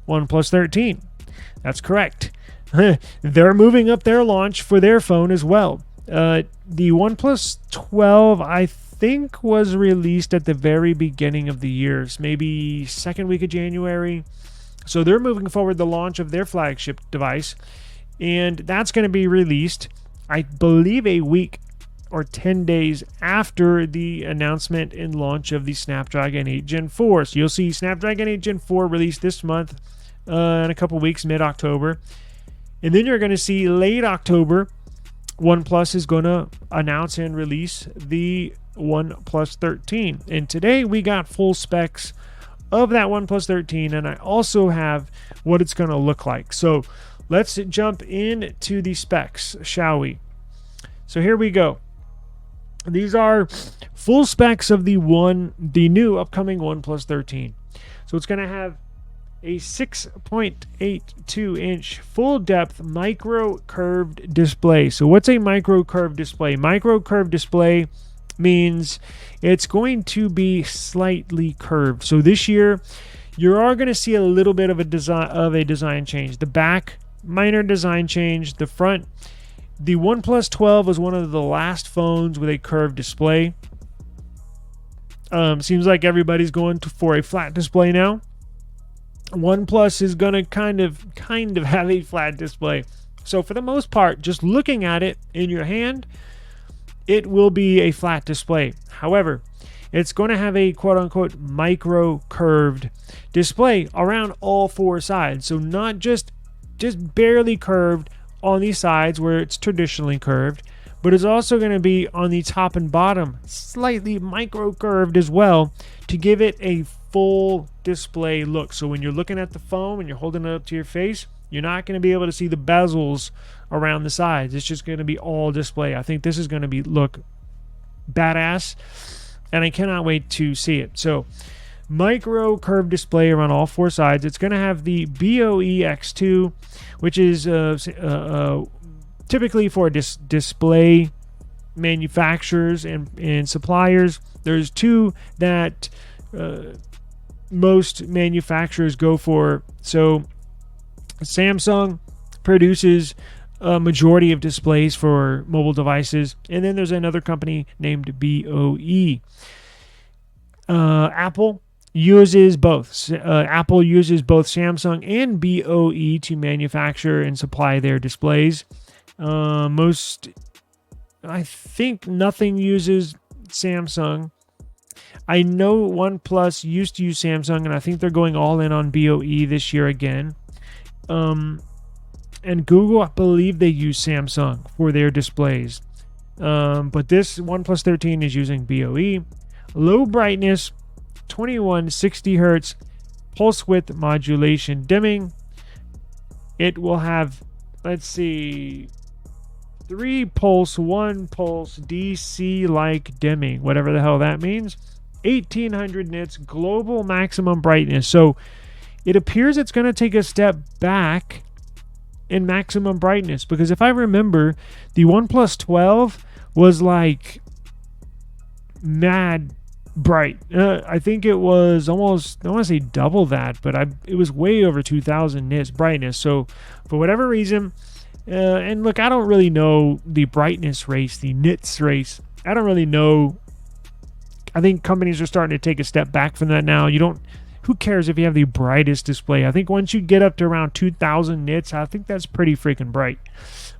OnePlus 13. That's correct. They're moving up their launch for their phone as well. The OnePlus 12, I think, was released at the very beginning of the year, maybe second week of January. So they're moving forward the launch of their flagship device, and that's going to be released, I believe, a week or 10 days after the announcement and launch of the Snapdragon 8 Gen 4. So you'll see Snapdragon 8 Gen 4 released this month, in a couple weeks, mid-October. And then you're going to see late October, OnePlus is going to announce and release the OnePlus 13. And today we got full specs of that OnePlus 13, and I also have what it's going to look like. So let's jump into the specs, shall we? So here we go. These are full specs of the new upcoming OnePlus 13. So it's going to have a 6.82 inch full depth micro curved display. So what's a micro curved display? Micro curved display means it's going to be slightly curved. So this year you are going to see a little bit of a design change. The back, minor design change. The front, the OnePlus 12 was one of the last phones with a curved display. Seems like everybody's going for a flat display now. OnePlus is going to kind of have a flat display. So for the most part, just looking at it in your hand, it will be a flat display. However, it's going to have a quote-unquote micro curved display around all four sides. So not just barely curved on the sides where it's traditionally curved, but it's also going to be on the top and bottom slightly micro curved as well to give it a full display look. So when you're looking at the phone and you're holding it up to your face, you're not going to be able to see the bezels around the sides. It's just going to be all display. I think this is going to look badass, and I cannot wait to see it. So micro curved display around all four sides. It's going to have the BOE X2, which is typically for display manufacturers and suppliers. There's two that most manufacturers go for. So Samsung produces a majority of displays for mobile devices, and then there's another company named BOE. Apple uses both. Apple uses both Samsung and BOE to manufacture and supply their displays. I think nothing uses Samsung. I know OnePlus used to use Samsung, and I think they're going all in on BOE this year again. And Google, I believe they use Samsung for their displays. But this OnePlus 13 is using BOE. Low brightness, 2160 hertz, pulse width modulation dimming. It will have, let's see, 3 pulse, 1 pulse, DC-like dimming, whatever the hell that means. 1800 nits, global maximum brightness. So it appears it's going to take a step back in maximum brightness, because if I remember, the OnePlus 12 was like mad bright. I think it was almost, I want to say double that, but it was way over 2000 nits brightness. So for whatever reason, and look, I don't really know the brightness race, the nits race. I don't really know. I think companies are starting to take a step back from that now. Who cares if you have the brightest display? I think once you get up to around 2000 nits, I think that's pretty freaking bright.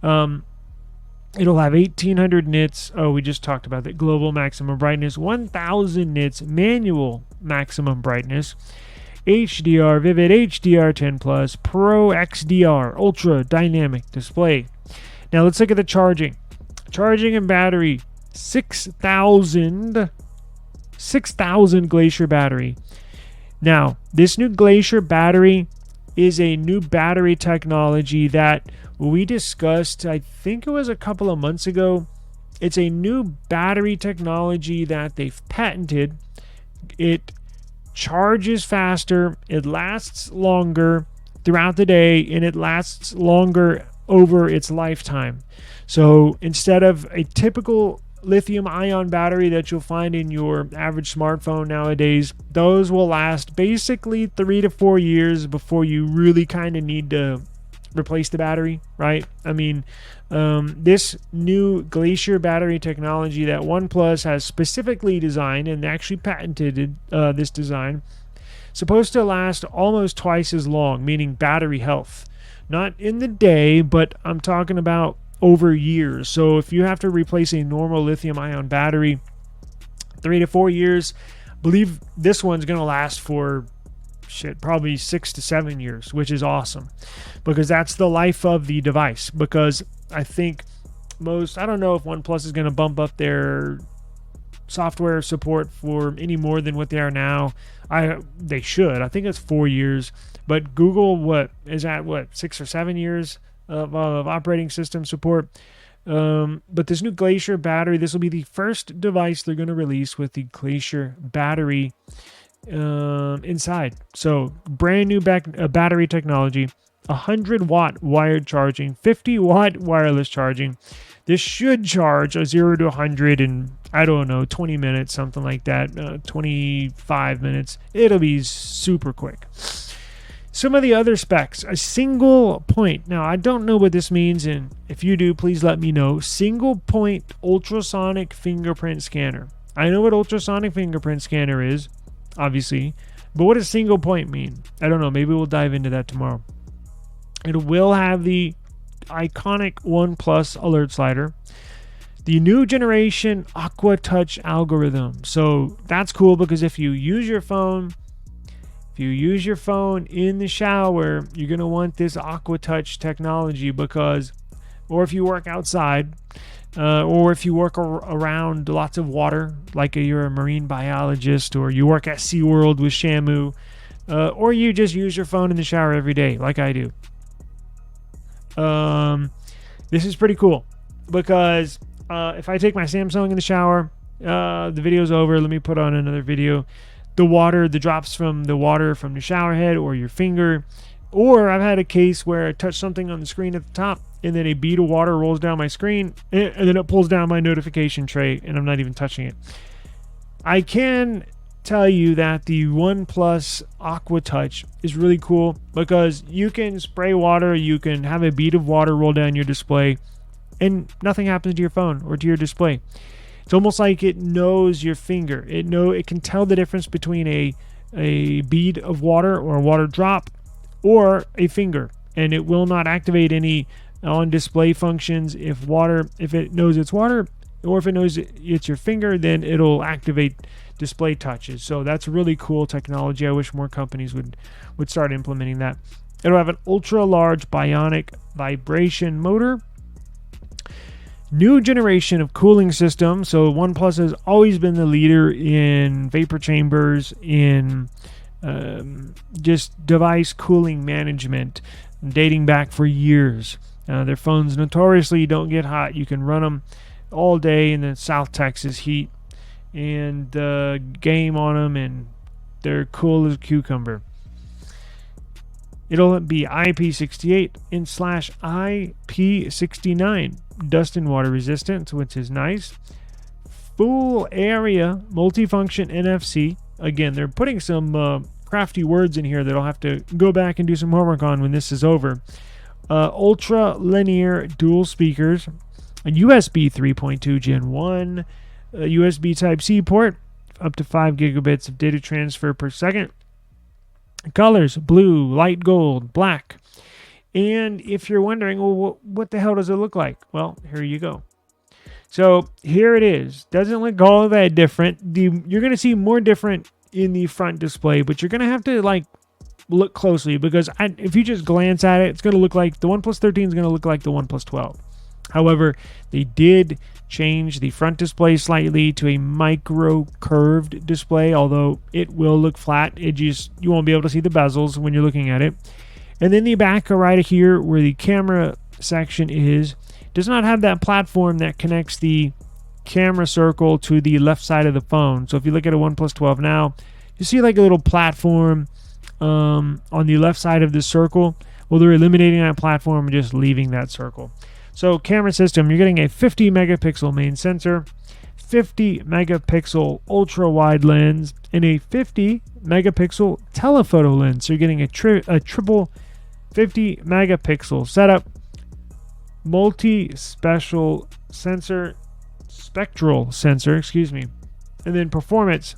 It'll have 1800 nits. Oh, we just talked about that. Global maximum brightness. 1000 nits manual maximum brightness. HDR, Vivid, HDR10+, Pro XDR, Ultra Dynamic Display. Now let's look at the charging. Charging and battery, 6,000 Glacier battery. Now, this new Glacier battery is a new battery technology that we discussed, I think it was a couple of months ago. It's a new battery technology that they've patented. It charges faster, it lasts longer throughout the day, and it lasts longer over its lifetime. So instead of a typical lithium-ion battery that you'll find in your average smartphone nowadays, those will last basically 3 to 4 years before you really kind of need to replace the battery, right? I mean, this new Glacier battery technology that OnePlus has specifically designed and actually patented this design, supposed to last almost twice as long, meaning battery health. Not in the day, but I'm talking about over years. So if you have to replace a normal lithium-ion battery, 3 to 4 years, I believe this one's going to last for probably 6 to 7 years, which is awesome, because that's the life of the device. Because I think I don't know if OnePlus is going to bump up their software support for any more than what they are now. They should. I think it's 4 yees, but Google is at 6 or 7 years of operating system support. But this new Glacier battery, this will be the first device they're going to release with the Glacier battery inside. So brand new battery technology, 100-watt wired charging, 50-watt wireless charging. This should charge a 0 to 100 in, I don't know, 20 minutes, something like that, 25 minutes. It'll be super quick. Some of the other specs, a single point. Now, I don't know what this means, and if you do, please let me know. Single point ultrasonic fingerprint scanner. I know what ultrasonic fingerprint scanner is, obviously, but what does single point mean? I don't know. Maybe we'll dive into that tomorrow. It will have the iconic OnePlus alert slider, the new generation Aqua Touch algorithm. So that's cool, because if you use your phone in the shower, you're going to want this Aqua Touch technology, or if you work outside, or if you work around lots of water, like you're a marine biologist, or you work at SeaWorld with Shamu, or you just use your phone in the shower every day, like I do. This is pretty cool, because if I take my Samsung in the shower, the video's over, let me put on another video. The drops from the water from the shower head or your finger, or I've had a case where I touch something on the screen at the top and then a bead of water rolls down my screen and then it pulls down my notification tray and I'm not even touching it. I can tell you that the OnePlus Aqua Touch is really cool, because you can spray water, you can have a bead of water roll down your display, and nothing happens to your phone or to your display. It's almost like it knows your finger. It can tell the difference between a bead of water or a water drop or a finger, and it will not activate any on display functions if it knows it's water, or if it knows it's your finger, then it'll activate display touches. So that's really cool technology. I wish more companies would start implementing that. It'll have an ultra large bionic vibration motor, new generation of cooling system. So OnePlus has always been the leader in vapor chambers, in just device cooling management, dating back for years. Their phones notoriously don't get hot. You can run them all day in the South Texas heat and game on them, and they're cool as a cucumber. It'll be IP68 and /IP69 dust and water resistant, which is nice. Full area multifunction NFC. Again, they're putting some crafty words in here that I'll have to go back and do some homework on when this is over. Ultra linear dual speakers, a USB 3.2 Gen 1, a USB Type-C port, up to 5 gigabits of data transfer per second. Colors, blue, light gold, black. And if you're wondering, well, what the hell does it look like? Well, here you go. So here it is. Doesn't look all that different. You're going to see more different in the front display, but you're going to have to look closely, because if you just glance at it, it's going to look like the OnePlus 13 is going to look like the OnePlus 12. However, they did change the front display slightly to a micro curved display, although it will look flat. You won't be able to see the bezels when you're looking at it. And then the back right here, where the camera section does not have that platform that connects the camera circle to the left side of the phone. So if you look at a OnePlus 12 now, you see like a little platform on the left side of the circle. Well, they're eliminating that platform and just leaving that circle. So camera system, you're getting a 50 megapixel main sensor, 50 megapixel ultra wide lens, and a 50 megapixel telephoto lens. So you're getting a triple 50 megapixel setup, multi-spectral sensor, and then performance.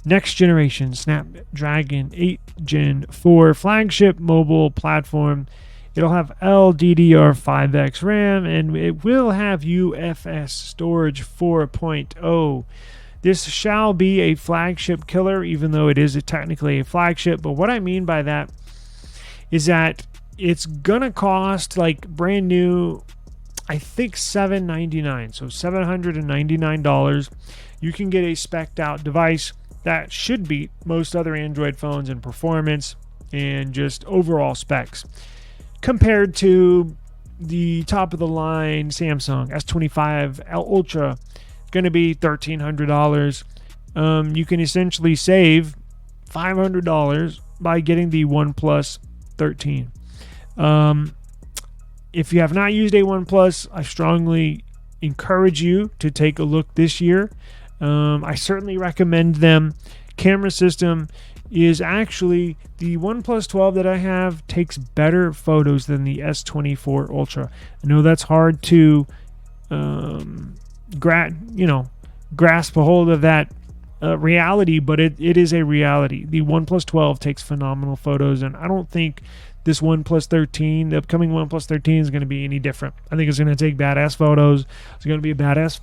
Next generation Snapdragon 8 Gen 4 flagship mobile platform. It'll have LDDR5X RAM, and it will have UFS storage 4.0. This shall be a flagship killer, even though it is technically a flagship. But what I mean by that is that it's gonna cost like brand new, I think $799, so $799. You can get a spec'd out device that should beat most other Android phones in performance and just overall specs, compared to the top of the line Samsung S23 Ultra. Going to be $1,300. You can essentially save $500 by getting the OnePlus 13. If you have not used a OnePlus, I strongly encourage you to take a look this year. I certainly recommend them. Camera system is actually, the OnePlus 12 that I have takes better photos than the S24 Ultra. I know that's hard to grasp a hold of that reality, but it is a reality. The OnePlus 12 takes phenomenal photos, and I don't think this OnePlus 13, the upcoming OnePlus 13, is going to be any different. I think it's going to take badass photos. It's going to be a badass